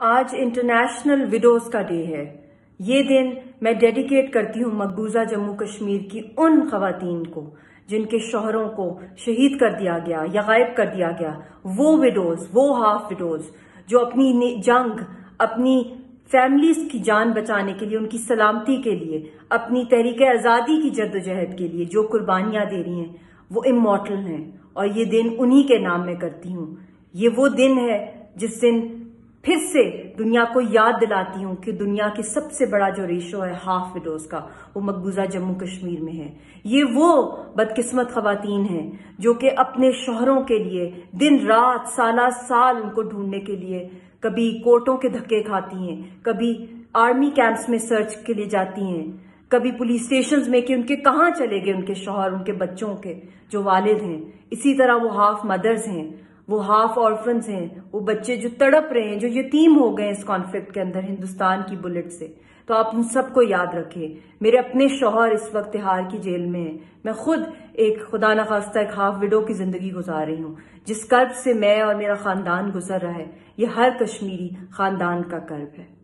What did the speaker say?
آج international videos کا day ہے۔ یہ دن میں ڈیڈیکیٹ کرتی ہوں مقبوضہ جموں کشمیر کی ان خواتین کو جن کے شوہروں کو شہید کر دیا گیا یا غائب کر دیا گیا، وہ ویڈوز، وہ ہاف ویڈوز جو اپنی جنگ، اپنی فیملیز کی جان بچانے کے لیے، ان کی سلامتی کے لیے، اپنی تحریک آزادی کی جدوجہد کے لیے جو قربانیاں دے رہی ہیں وہ امورٹل ہیں، اور یہ دن انہی کے نام میں کرتی ہوں۔ یہ وہ دن ہے جس دن پھر سے دنیا کو یاد دلاتی ہوں کہ دنیا کی سب سے بڑا جو ریشو ہے ہاف ویڈوز کا، وہ مقبوضہ جموں کشمیر میں ہے۔ یہ وہ بدقسمت خواتین ہیں جو کہ اپنے شوہروں کے لیے دن رات سالہ سال ان کو ڈھونڈنے کے لیے کبھی کورٹوں کے دھکے کھاتی ہیں، کبھی آرمی کیمپس میں سرچ کے لیے جاتی ہیں، کبھی پولیس اسٹیشنز میں کہ ان کے کہاں چلے گئے ان کے شوہر، ان کے بچوں کے جو والد ہیں۔ اسی طرح وہ ہاف مدرز ہیں، وہ ہاف آرفنز ہیں، وہ بچے جو تڑپ رہے ہیں، جو یتیم ہو گئے اس کانفلکٹ کے اندر ہندوستان کی بلٹ سے۔ تو آپ ان سب کو یاد رکھیں۔ میرے اپنے شوہر اس وقت تہاڑ کی جیل میں ہیں، میں خود ایک خدا نخواستہ ایک ہاف ویڈو کی زندگی گزار رہی ہوں۔ جس کرب سے میں اور میرا خاندان گزر رہا ہے، یہ ہر کشمیری خاندان کا کرب ہے۔